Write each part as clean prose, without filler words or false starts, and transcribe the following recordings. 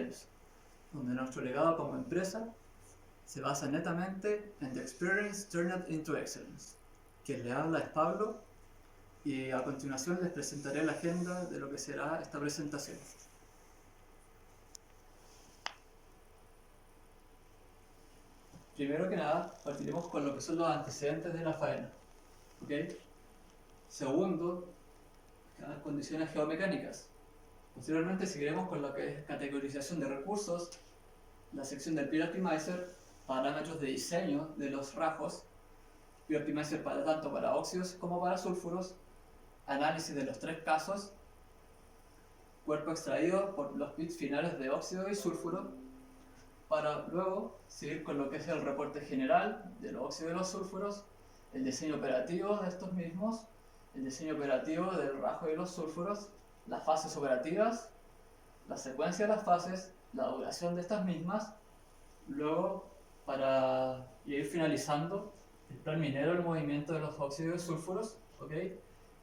medios, donde nuestro legado como empresa se basa netamente en The Experience Turned into Excellence. Quien le habla es Pablo y a continuación les presentaré la agenda de lo que será esta presentación. Primero que nada, partiremos con lo que son los antecedentes de la faena. ¿Okay? Segundo, las condiciones geomecánicas. Posteriormente seguiremos con lo que es categorización de recursos, la sección del Peer Optimizer, parámetros de diseño de los rajos, Peer Optimizer tanto para óxidos como para sulfuros, análisis de los tres casos, cuerpo extraído por los bits finales de óxido y sulfuro, para luego seguir con lo que es el reporte general de los óxidos y los sulfuros, el diseño operativo de estos mismos, el diseño operativo del rajo y los sulfuros, las fases operativas, la secuencia de las fases, la duración de estas mismas, luego para ir finalizando el plan minero, el movimiento de los óxidos y sulfuros, ¿okay?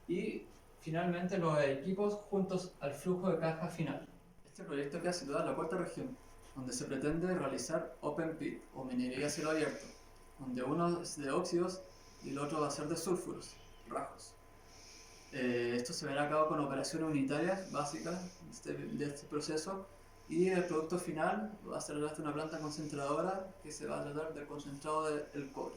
Y finalmente los equipos juntos al flujo de caja final. Este proyecto queda situado en la cuarta región, donde se pretende realizar Open Pit o minería a cielo abierto, donde uno es de óxidos y el otro va a ser de sulfuros, rajos. Esto se verá a cabo con operaciones unitarias básicas de este proceso, y el producto final va a ser una planta concentradora que se va a tratar del concentrado del cobre.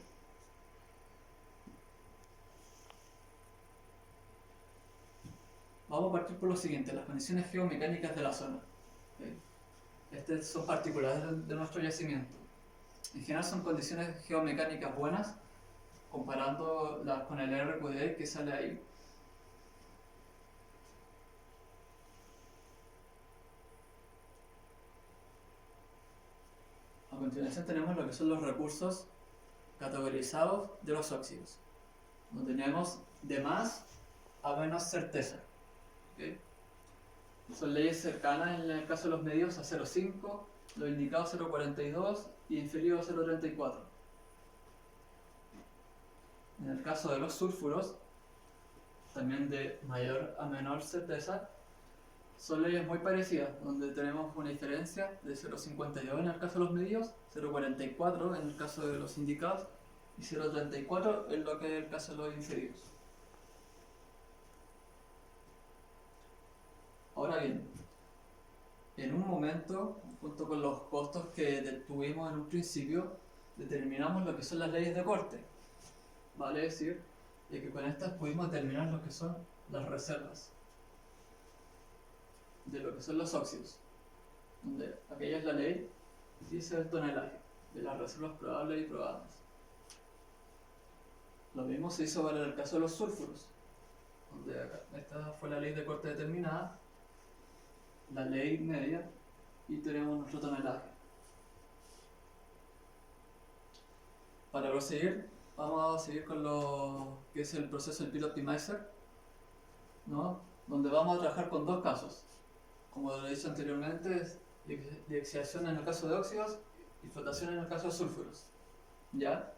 Vamos a partir por lo siguiente, las condiciones geomecánicas de la zona. ¿Okay? Estas son particulares de nuestro yacimiento. En general son condiciones geomecánicas buenas, comparándolas con el RQD que sale ahí. A continuación tenemos lo que son los recursos categorizados de los óxidos, donde tenemos de más a menos certeza. ¿Okay? Son leyes cercanas en el caso de los medios a 0,5, los indicados 0,42 y inferior a 0,34. En el caso de los sulfuros, también de mayor a menor certeza, son leyes muy parecidas, donde tenemos una diferencia de 0,52 en el caso de los medios, 0,44 en el caso de los indicados y 0,34 en lo que es el caso de los inferiores. Ahora bien, en un momento, junto con los costos que tuvimos en un principio, determinamos lo que son las leyes de corte. Vale decir, de que con estas pudimos determinar lo que son las reservas de lo que son los óxidos, donde aquella es la ley y ese es el tonelaje de las reservas probables y probadas. Lo mismo se hizo para el caso de los sulfuros, donde esta fue la ley de corte determinada, la ley media, y tenemos nuestro tonelaje. Para proseguir, vamos a seguir con lo que es el proceso del Peer Optimizer, ¿no? Donde vamos a trabajar con dos casos. Como lo he dicho anteriormente, es lixiviación en el caso de óxidos y flotación en el caso de sulfuros. ¿Ya?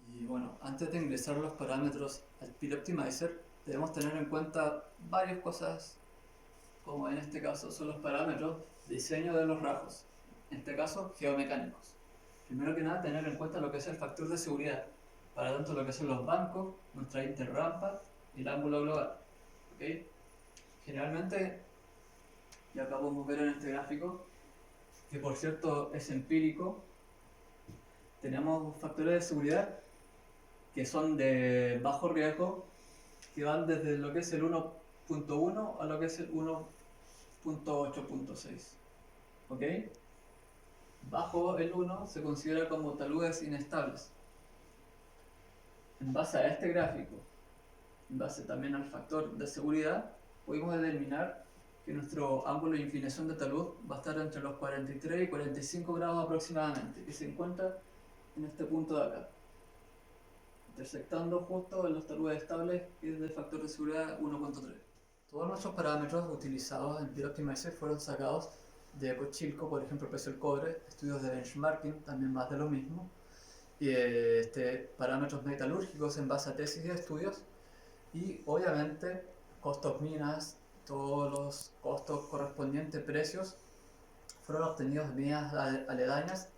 Y bueno, antes de ingresar los parámetros al Peer Optimizer, debemos tener en cuenta varias cosas, como en este caso son los parámetros de diseño de los rajos, en este caso geomecánicos. Primero que nada, tener en cuenta lo que es el factor de seguridad, para tanto lo que son los bancos, nuestra interrampa y el ángulo global. ¿Okay? Generalmente, y acá podemos ver en este gráfico, que por cierto es empírico, tenemos factores de seguridad que son de bajo riesgo, que van desde lo que es el 1.1 a lo que es el 1.8.6. ¿Ok? Bajo el 1 se considera como taludes inestables. En base a este gráfico, en base también al factor de seguridad, pudimos determinar que nuestro ángulo de inclinación de talud va a estar entre los 43 y 45 grados aproximadamente, que se encuentra en este punto de acá, intersectando justo en los taludes estables, que es del factor de seguridad 1.3. Todos nuestros parámetros utilizados en Peer Optimizer fueron sacados de Cochilco, por ejemplo, precio del cobre, estudios de benchmarking, también más de lo mismo, y parámetros metalúrgicos en base a tesis y estudios, y obviamente costos minas, todos los costos correspondientes, precios, fueron obtenidos de medidas aledañas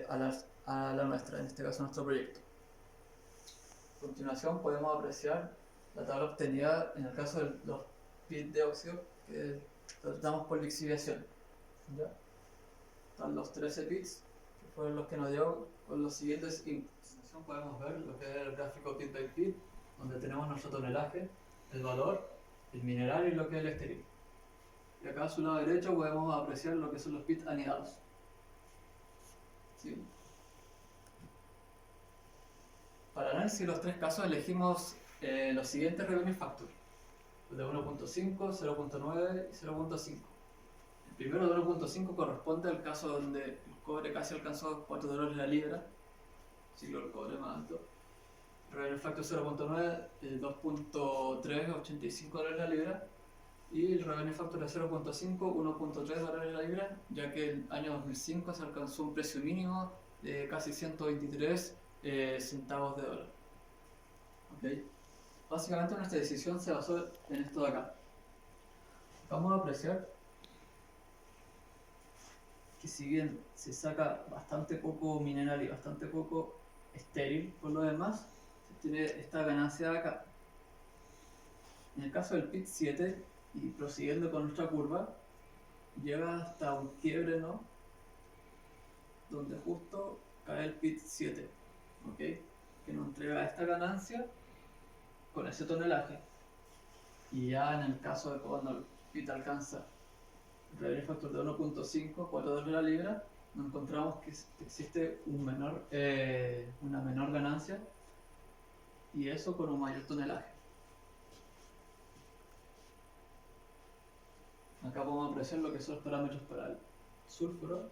a la nuestra, en este caso nuestro proyecto. A continuación podemos apreciar la tabla obtenida en el caso de los bits de óxido que tratamos por lixiviación. ¿Ya? Están los 13 bits, que fueron los que nos dio con los siguientes inputs. A continuación podemos ver lo que es el gráfico bit by bit, donde tenemos nuestro tonelaje, el valor, el mineral y lo que es el estéril. Y acá a su lado derecho podemos apreciar lo que son los bits anidados. ¿Sí? Para análisis de los tres casos elegimos los siguientes revenue factors, de 1.5, 0.9 y 0.5. El primero de 1.5 corresponde al caso donde el cobre casi alcanzó $4 la libra, ciclo del cobre más alto. El revenue factor 0.9, 2.385 la libra. Y el revenue factor de 0.5, $1.3 la libra, ya que el año 2005 se alcanzó un precio mínimo de casi 123 centavos de dólar. ¿Okay? Básicamente nuestra decisión se basó en esto de acá. Vamos a apreciar que si bien se saca bastante poco mineral y bastante poco estéril por lo demás, se tiene esta ganancia de acá. En el caso del PIT 7, y prosiguiendo con nuestra curva, llega hasta un quiebre, ¿no? Donde justo cae el PIT 7, ¿ok? Que nos entrega esta ganancia con ese tonelaje. Y ya en el caso de cuando el PIT alcanza el revenue factor de 1.5, $4 la libra, nos encontramos que existe una menor ganancia, y eso con un mayor tonelaje. Acá podemos apreciar lo que son los parámetros para el sulfuro,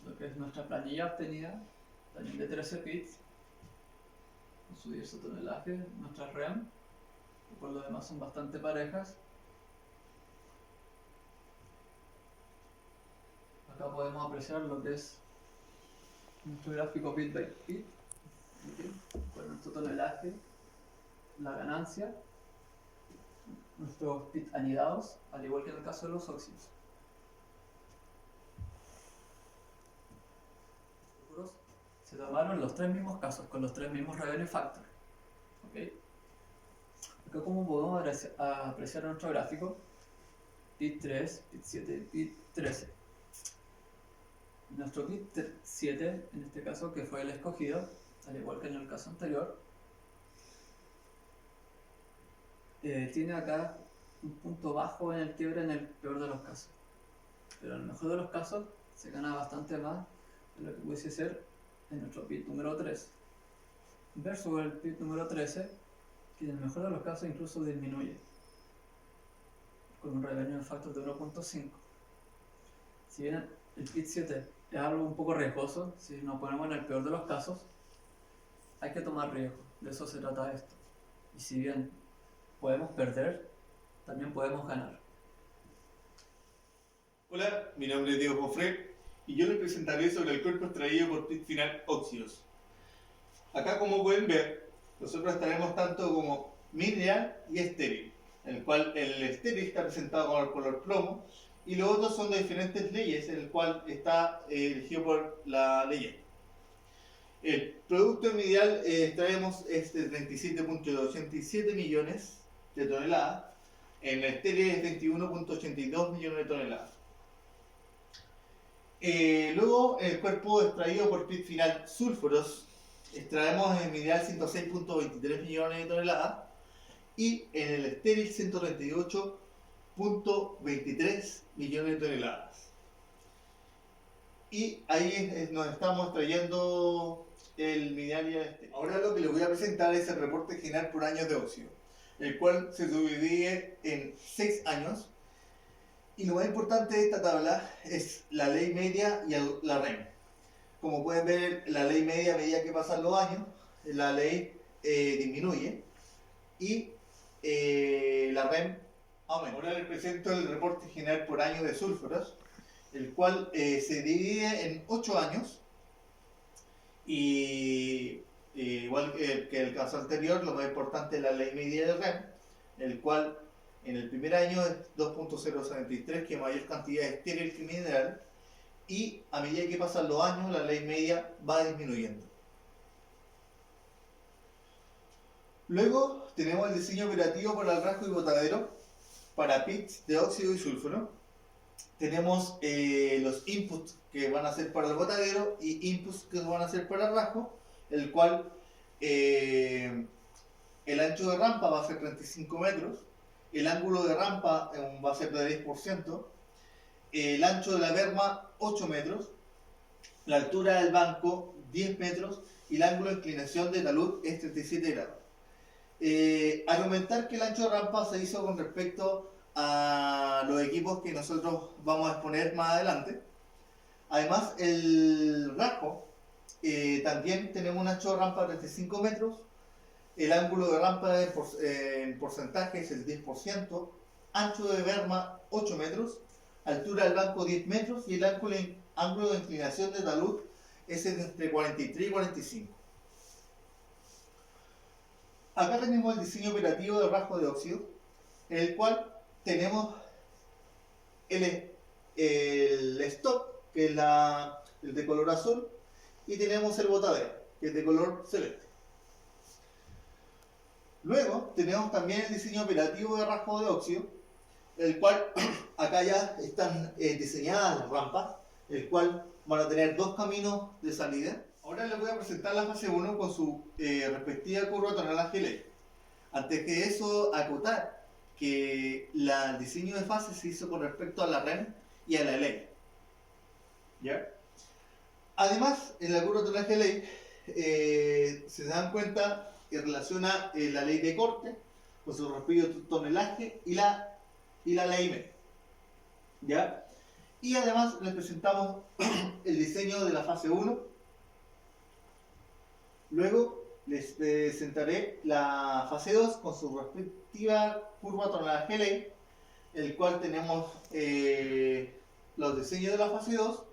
lo que es nuestra planilla obtenida, también de 13 bits, con su diverso tonelaje, nuestras REM, que por lo demás son bastante parejas. Acá podemos apreciar lo que es nuestro gráfico bit by bit, ¿okay? Con nuestro tonelaje, la ganancia, nuestros bits anidados, al igual que en el caso de los óxidos. Se tomaron los tres mismos casos, con los tres mismos revenue factors. ¿Okay? Acá como podemos apreciar en nuestro gráfico, bit 3, bit 7, bit 13. Nuestro bit 7, en este caso, que fue el escogido, al igual que en el caso anterior, tiene acá un punto bajo en el quiebre en el peor de los casos. Pero en el mejor de los casos se gana bastante más de lo que pudiese ser en nuestro bit número 3. Versus el bit número 13, que en el mejor de los casos incluso disminuye, con un revenue factor de 1.5. Si bien el bit 7 es algo un poco riesgoso, si nos ponemos en el peor de los casos, hay que tomar riesgo, de eso se trata esto. Y si bien podemos perder, también podemos ganar. Hola, mi nombre es Diego Jofre y yo les presentaré sobre el cuerpo extraído por PIT final óxidos. Acá, como pueden ver, nosotros estaremos tanto como mineral y estéril, en el cual el estéril está presentado con el color plomo y los otros son de diferentes leyes, el cual está elegido por la ley. El producto mineral extraemos es de 37.87 millones de toneladas, en el estéril es 21.82 millones de toneladas. Luego, en el cuerpo extraído por PIT final sulfuros, extraemos en mineral 106.23 millones de toneladas y en el estéril 138.23 millones de toneladas. Y ahí nos estamos extrayendo el mineral y el estéril. Ahora lo que les voy a presentar es el reporte general por años de óxido, el cual se divide en 6 años. Y lo más importante de esta tabla es la ley media y la REM. Como pueden ver, la ley media a medida que pasan los años, la ley disminuye y la REM aumenta. Ahora les presento el reporte general por año de sulfuros, el cual se divide en 8 años. Y igual que el caso anterior, lo más importante es la ley media y la REM. el cual en el primer año es 2.073, que es mayor cantidad de estéril que mineral, y a medida que pasan los años la ley media va disminuyendo. Luego tenemos el diseño operativo para el rasgo y botadero, para pits de óxido y sulfuro. Tenemos los inputs que van a ser para el botadero y inputs que van a ser para el rasgo, el cual el ancho de rampa va a ser 35 metros, el ángulo de rampa va a ser de 10%, el ancho de la berma 8 metros, la altura del banco 10 metros y el ángulo de inclinación de talud es 37 grados. Argumentar que el ancho de rampa se hizo con respecto a los equipos que nosotros vamos a exponer más adelante. Además, el rasgo, también tenemos un ancho de rampa de 35 metros, el ángulo de rampa en porcentaje es el 10%, ancho de berma 8 metros, altura del banco 10 metros y el ángulo de inclinación de talud es entre 43 y 45. Acá tenemos el diseño operativo del rasgo de óxido, en el cual tenemos el stock, que es el de color azul, y tenemos el botadero, que es de color celeste. Luego tenemos también el diseño operativo de rasgo de óxido, el cual acá ya están diseñadas las rampas, el cual van a tener dos caminos de salida. Ahora les voy a presentar la fase 1 con su respectiva curva tonelaje ley. Antes que eso, acotar que el diseño de fase se hizo con respecto a la REN y a la ley. ¿Ya? Además, en la curva tonelaje ley se dan cuenta que relaciona la ley de corte con su respectivo tonelaje y la ley media. ¿Ya? Y además les presentamos el diseño de la fase 1. Luego les presentaré la fase 2 con su respectiva curva tonelaje ley, el cual tenemos los diseños de la fase 2.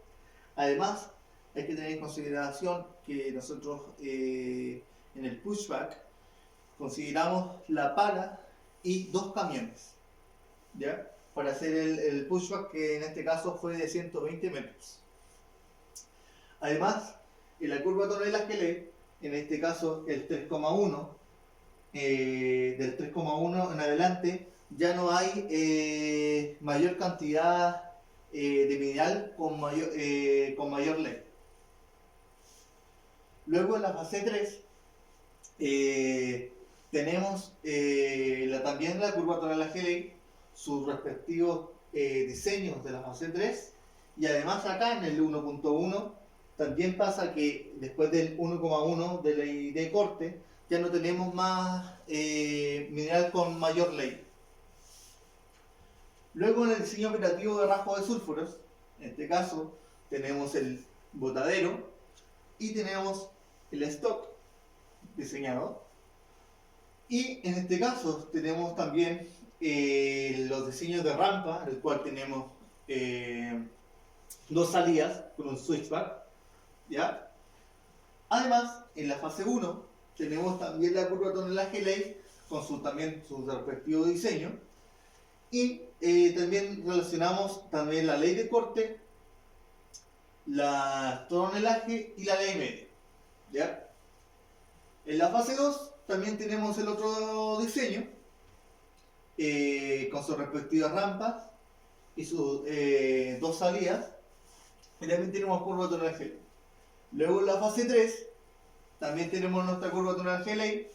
Además, hay que tener en consideración que nosotros en el pushback consideramos la pala y dos camiones, ¿ya? Para hacer el pushback, que en este caso fue de 120 metros. Además, en la curva tonelaje ley, en este caso el 3,1, del 3,1 en adelante ya no hay mayor cantidad de mineral con mayor ley. Luego en la fase 3 tenemos también la curva tonelaje ley, sus respectivos diseños de la fase 3, y además acá en el 1.1 también pasa que después del 1,1 de ley de corte ya no tenemos más mineral con mayor ley. Luego en el diseño operativo de rasgo de sulfuros, en este caso tenemos el botadero y tenemos el stock diseñado, y en este caso tenemos también los diseños de rampa, en el cual tenemos dos salidas con un switchback, ¿ya? Además, en la fase 1 tenemos también la curva tonelaje ley con su respectivo diseño, y también relacionamos también la ley de corte, la tonelaje y la ley media, ¿ya? En la fase 2 también tenemos el otro diseño con sus respectivas rampas y sus dos salidas, y también tenemos curva tonelaje ley. Luego en la fase 3 también tenemos nuestra curva tonelaje ley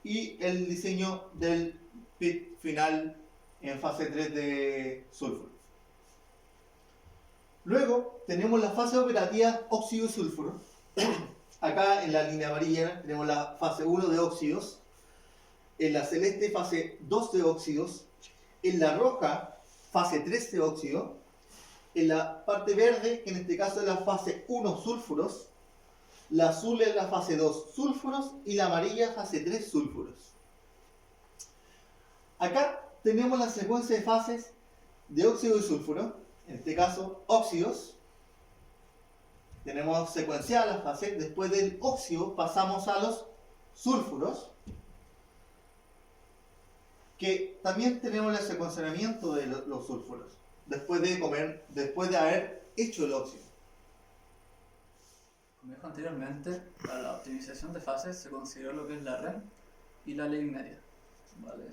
y el diseño del pit final en fase 3 de sulfuro. Luego tenemos la fase operativa óxido y sulfuro. Acá en la línea amarilla tenemos la fase 1 de óxidos, en la celeste fase 2 de óxidos, en la roja fase 3 de óxido, en la parte verde, que en este caso es la fase 1 sulfuros, la azul es la fase 2 sulfuros y la amarilla fase 3 sulfuros. Acá tenemos la secuencia de fases de óxido y sulfuro, en este caso óxidos. Tenemos secuenciadas las fases, después del óxido pasamos a los sulfuros, que también tenemos el secuenciamiento de los sulfuros, después de haber hecho el óxido. Como dijo anteriormente, para la optimización de fases se consideró lo que es la REM y la ley media. ¿Vale?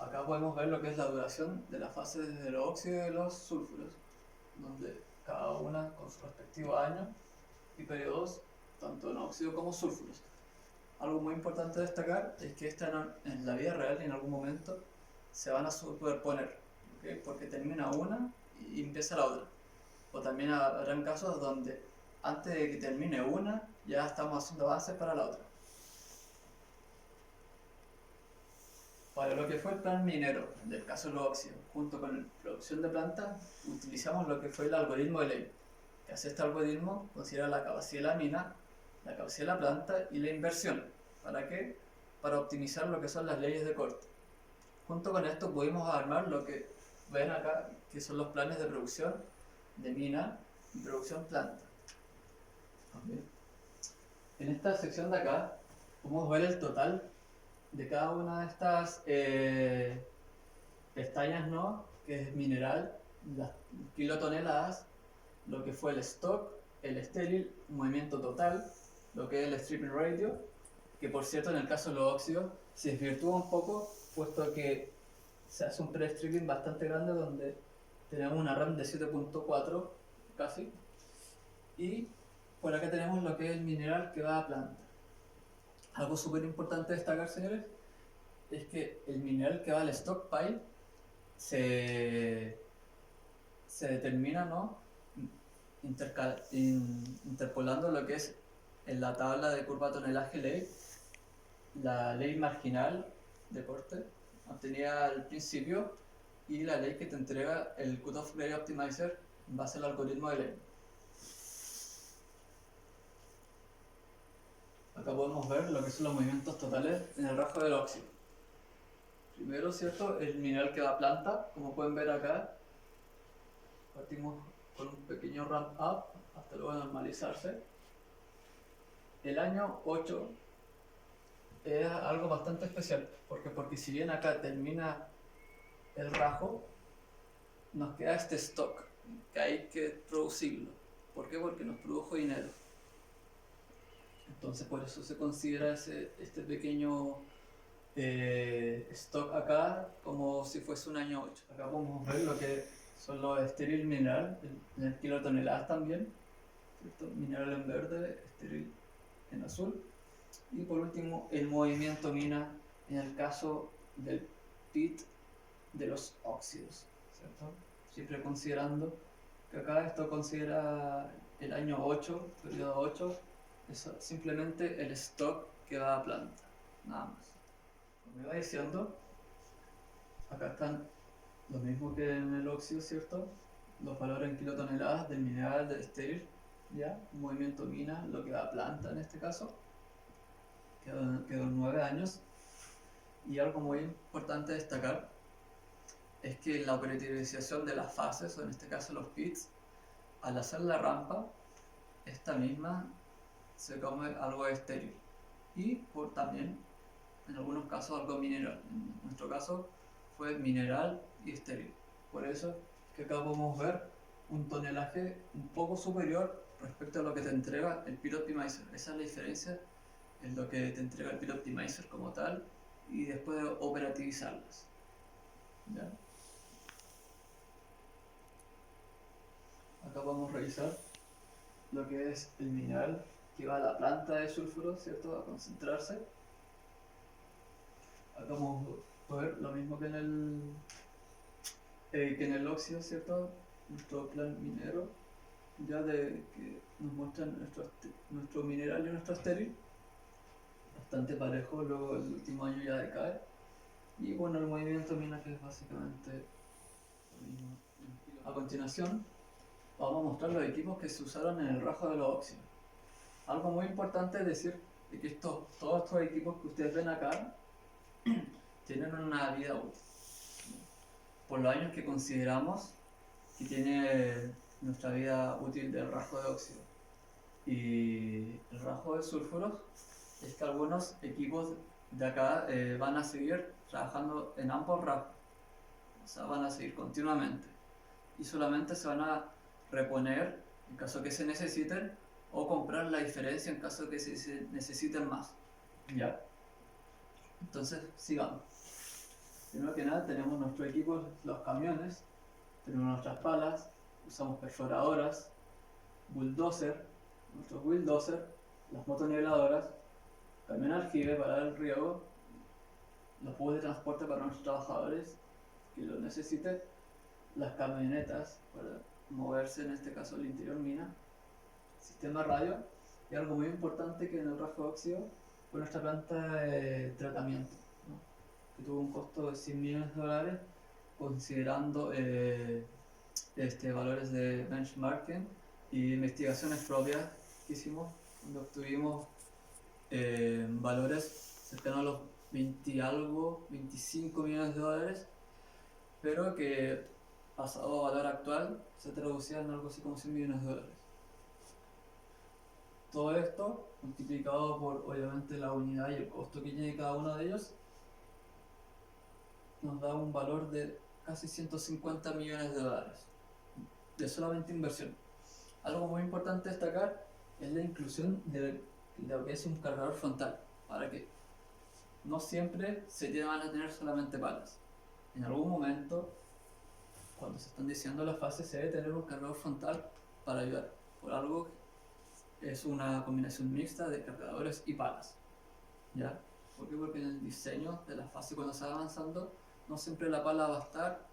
Acá podemos ver lo que es la duración de las fases de los óxidos y los sulfuros, donde cada una con su respectivo año y periodos, tanto en óxido como sulfuros. Algo muy importante destacar es que en la vida real y en algún momento se van a superponer, ¿okay? Porque termina una y empieza la otra. O también habrán casos donde antes de que termine una ya estamos haciendo avances para la otra. Para lo que fue el plan minero, del caso de los óxidos, junto con la producción de plantas, utilizamos lo que fue el algoritmo de Ley, que hace este algoritmo considera la capacidad de la mina, la capacidad de la planta y la inversión. ¿Para qué? Para optimizar lo que son las leyes de corte. Junto con esto pudimos armar lo que ven acá, que son los planes de producción de mina y producción planta. Okay. En esta sección de acá podemos ver el total de cada una de estas pestañas, ¿no? Que es mineral, las kilotoneladas, lo que fue el stock, el estéril, movimiento total, lo que es el stripping ratio, que por cierto en el caso de los óxidos se desvirtúa un poco, puesto que se hace un pre-stripping bastante grande donde tenemos una RAM de 7.4 casi, y por acá tenemos lo que es el mineral que va a planta. Algo súper importante destacar, señores, es que el mineral que va al stockpile se determina, ¿no? Interpolando lo que es en la tabla de curva tonelaje ley, la ley marginal de corte obtenida al principio y la ley que te entrega el Cutoff Grade Optimizer en base al algoritmo de ley. Acá podemos ver lo que son los movimientos totales en el rasgo del óxido. Primero, ¿cierto? El mineral que da planta, como pueden ver acá, partimos con un pequeño ramp up hasta luego normalizarse. El año 8 es algo bastante especial, porque si bien acá termina el rajo, nos queda este stock, que hay que producirlo. ¿Por qué? Porque nos produjo dinero. Entonces por eso se considera este pequeño stock acá como si fuese un año 8. Acá podemos ver lo que son los estéril mineral, en kilotoneladas también, ¿cierto? Mineral en verde, estéril en azul. Y por último el movimiento mina en el caso del PIT de los óxidos, ¿cierto? Siempre considerando que acá esto considera el año 8, periodo 8, es simplemente el stock que va a planta, nada más. Como iba diciendo, acá están lo mismo que en el óxido, ¿cierto? Los valores en kilotoneladas del mineral, del estéril, ¿ya? Movimiento mina, lo que va a planta en este caso, quedó 9 años. Y algo muy importante destacar es que la operativización de las fases, o en este caso los pits, al hacer la rampa, esta misma se come algo estéril y también en algunos casos algo mineral. En nuestro caso fue mineral y estéril. Por eso que acá podemos ver un tonelaje un poco superior respecto a lo que te entrega el Pit Optimizer. Esa es la diferencia en lo que te entrega el Pit Optimizer como tal y después de operativizarlas. ¿Ya? Acá podemos revisar lo que es el mineral que va a la planta de sulfuro, ¿cierto? A concentrarse. Acá vamos a ver lo mismo que en el óxido, ¿cierto? Nuestro plan minero, ya de que nos muestran nuestro mineral y nuestro estéril, bastante parejo, luego el último año ya decae. Y bueno, el movimiento mina que es básicamente lo mismo. A continuación, vamos a mostrar los equipos que se usaron en el rajo de los óxidos. Algo muy importante es decir que todos estos equipos que ustedes ven acá tienen una vida útil. Por los años que consideramos que tiene nuestra vida útil del rajo de óxido y el rajo de sulfuros, es que algunos equipos de acá van a seguir trabajando en ambos rasgos, o sea, van a seguir continuamente y solamente se van a reponer en caso que se necesiten o comprar la diferencia en caso que se necesiten más. ¿Ya? Entonces, sigamos. Primero que nada tenemos nuestro equipo, los camiones, tenemos nuestras palas, usamos perforadoras, bulldozer, nuestros bulldozer, las motoniveladoras, camión aljibe para el riego, los bus de transporte para nuestros trabajadores que lo necesiten, las camionetas para moverse, en este caso el interior mina, sistema radio y algo muy importante que en el rasgo de óxido fue nuestra planta de tratamiento, ¿no? Que tuvo un costo de $100 millones considerando valores de benchmarking y investigaciones propias que hicimos, donde obtuvimos valores cercanos a los 20 y algo, $25 millones, pero que pasado a valor actual se traducía en algo así como $100 millones. Todo esto multiplicado por obviamente la unidad y el costo que tiene cada uno de ellos nos da un valor de casi $150 millones de solamente inversión. Algo muy importante destacar es la inclusión de lo que es un cargador frontal, para que no siempre se van a tener solamente palas. En algún momento, cuando se están diseñando las fases, se debe tener un cargador frontal para ayudar. Por algo es una combinación mixta de cargadores y palas. ¿Ya? ¿Por qué? Porque en el diseño de la fase cuando se va avanzando, no siempre la pala va a estar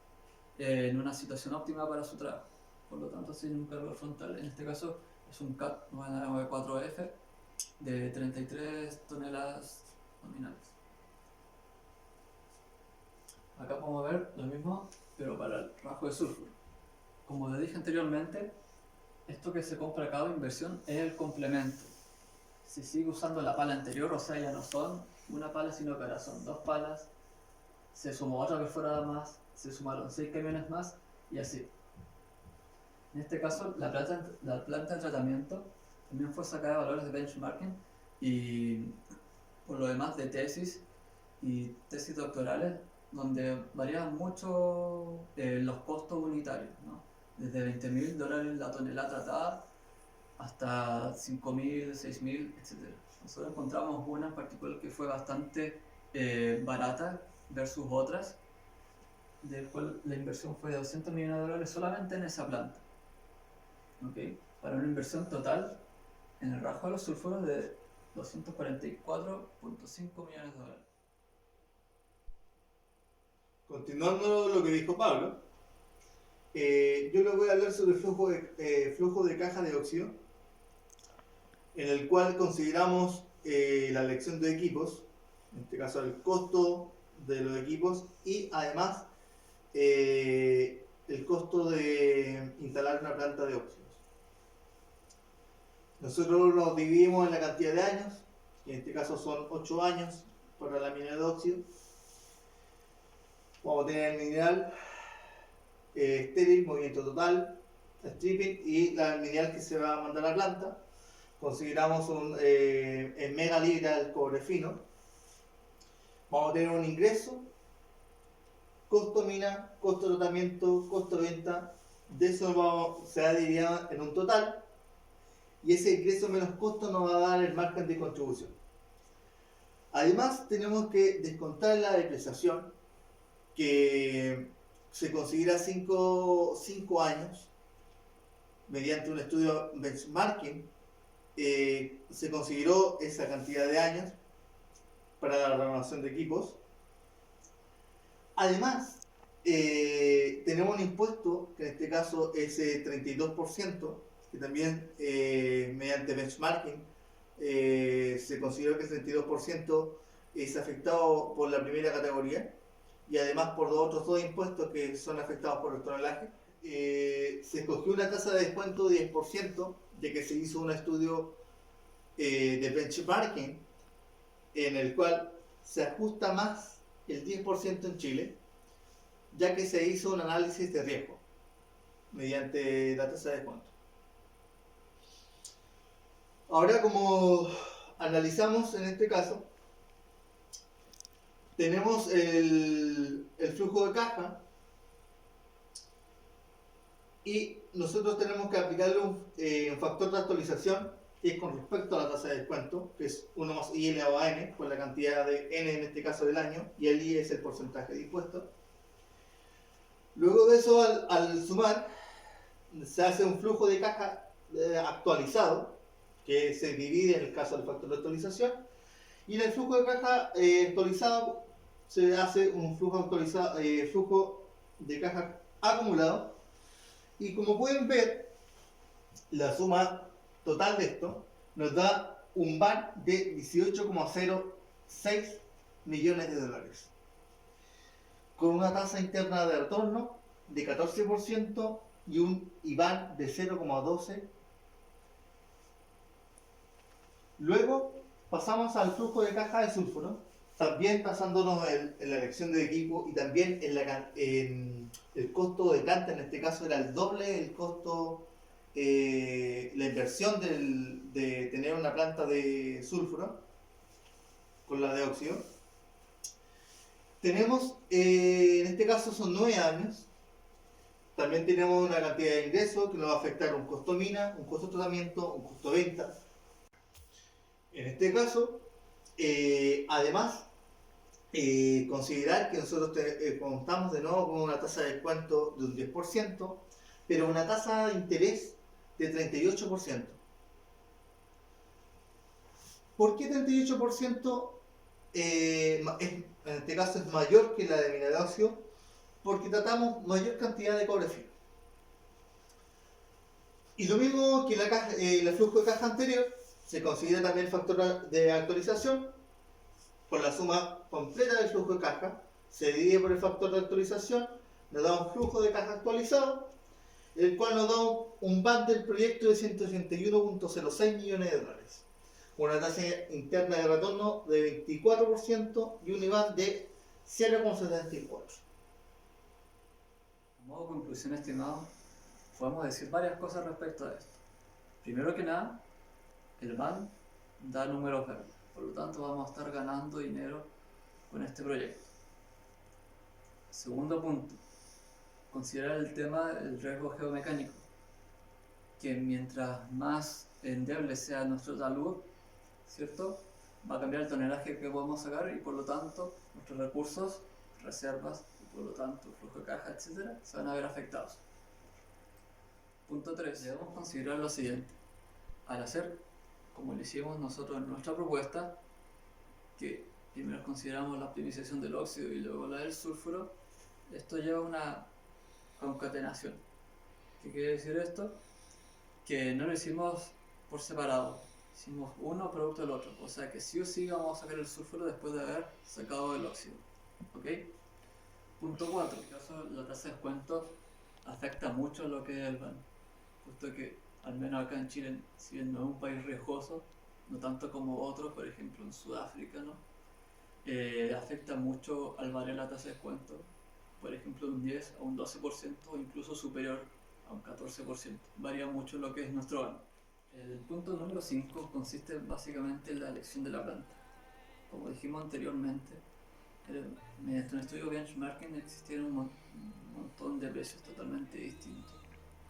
en una situación óptima para su trabajo. Por lo tanto, sin un cargador frontal, en este caso es un CAT 994F de 33 toneladas nominales. Acá podemos ver lo mismo, pero para el rasgo de sulfuro. Como les dije anteriormente, esto que se compra a cada inversión es el complemento. Se sigue usando la pala anterior, o sea, ya no son una pala, sino que ahora son 2 palas. Se sumó otra perforada más, se sumaron 6 camiones más y así. En este caso, la planta de tratamiento también fue sacada de valores de benchmarking y por lo demás de tesis y tesis doctorales, donde varían mucho los costos unitarios, ¿no? Desde $20.000 la tonelada tratada hasta $5.000, $6.000, etc. Nosotros encontramos una en particular que fue bastante barata versus otras, del cual la inversión fue de $200 millones solamente en esa planta. ¿Okay? Para una inversión total en el rasgo de los sulfuros de $244.5 millones. Continuando lo que dijo Pablo, yo les voy a hablar sobre el flujo de caja de óxido, en el cual consideramos la elección de equipos, en este caso el costo de los equipos y además el costo de instalar una planta de óxidos. Nosotros nos dividimos en la cantidad de años, que en este caso son 8 años para la mina de óxido. Vamos a tener el mineral estéril, movimiento total, stripping y el mineral que se va a mandar a la planta. Consideramos en megalibra el cobre fino. Vamos a tener un ingreso, costo mina, costo de tratamiento, costo de venta. De eso se va a dividir en un total. Y ese ingreso menos costo nos va a dar el margen de contribución. Además, tenemos que descontar la depreciación, que se considera 5 años mediante un estudio benchmarking. Se consideró esa cantidad de años para la renovación de equipos. Además, tenemos un impuesto que en este caso es 32%, que también mediante benchmarking se consideró que el 32% es afectado por la primera categoría y además por los otros 2 impuestos que son afectados por el tonelaje. Se escogió una tasa de descuento de 10%, ya que se hizo un estudio de benchmarking en el cual se ajusta más el 10% en Chile, ya que se hizo un análisis de riesgo mediante la tasa de descuento. Ahora, como analizamos en este caso, tenemos el flujo de caja y nosotros tenemos que aplicarle un factor de actualización que es con respecto a la tasa de descuento, que es 1 más I elevado a n, por la cantidad de n en este caso del año, y el I es el porcentaje de impuesto. Luego de eso, al sumar, se hace un flujo de caja actualizado, que se divide en el caso del factor de actualización, y en el flujo de caja actualizado se hace un flujo de caja acumulado, y como pueden ver, la suma total de esto nos da un VAR de 18,06 millones de dólares, con una tasa interna de retorno de 14% y un IVAN de 0,12. Luego pasamos al flujo de caja de sulfuro, también basándonos en la elección de equipo y también en el costo de planta. En este caso era el doble el costo, la inversión de tener una planta de sulfuro con la de óxido. Tenemos, en este caso son 9 años. También tenemos una cantidad de ingresos que nos va a afectar un costo mina, un costo de tratamiento, un costo de venta. En este caso, además, considerar que nosotros contamos de nuevo con una tasa de descuento de un 10%, pero una tasa de interés de 38%. ¿Por qué 38%? En este caso es mayor que la de mina de óxido, porque tratamos mayor cantidad de cobre fino. Y lo mismo que el flujo de caja anterior, se considera también el factor de actualización. Por la suma completa del flujo de caja, se divide por el factor de actualización, nos da un flujo de caja actualizado, el cual nos da un VAT del proyecto de 181,06 millones de dólares. Una tasa interna de retorno de 24% y un IVAN de 0,74. A modo de conclusión, estimado, podemos decir varias cosas respecto a esto. Primero que nada, el VAN da números verdes, por lo tanto vamos a estar ganando dinero con este proyecto. Segundo punto, considerar el tema del riesgo geomecánico, que mientras más endeble sea nuestro talud, ¿cierto?, va a cambiar el tonelaje que podemos sacar y por lo tanto nuestros recursos, reservas y por lo tanto flujo de caja, etc., se van a ver afectados. Punto 3. Debemos considerar lo siguiente. Al hacer, como lo hicimos nosotros en nuestra propuesta, que primero consideramos la optimización del óxido y luego la del sulfuro, esto lleva a una concatenación. ¿Qué quiere decir esto? Que no lo hicimos por separado, hicimos uno producto del otro, o sea que sí o sí vamos a sacar el sulfuro después de haber sacado el óxido. ¿Ok? Punto 4. En este caso, la tasa de descuento afecta mucho lo que es el VAN, puesto que al menos acá en Chile, si bien no es un país riesgoso, no tanto como otros, por ejemplo en Sudáfrica, ¿no? Afecta mucho al variar la tasa de descuento, por ejemplo de un 10 a un 12% o incluso superior a un 14%. Varía mucho lo que es nuestro VAN. El punto número 5 consiste básicamente en la elección de la planta. Como dijimos anteriormente, mediante un estudio benchmarking existieron un montón de precios totalmente distintos.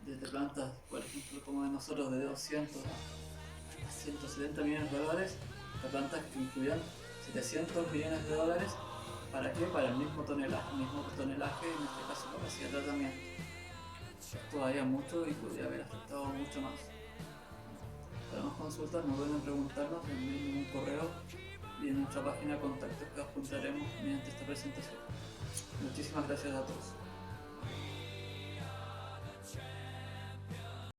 Desde plantas, por ejemplo, como de nosotros, de 200 a 170 millones de dólares, a plantas que incluían 700 millones de dólares. ¿Para qué? Para el mismo tonelaje, en este caso capacidad de tratamiento. Esto varía mucho y podría haber afectado mucho más. Para más consultas no pueden preguntarnos, envíen un correo y en nuestra página de contactos que adjuntaremos mediante esta presentación. Muchísimas gracias a todos.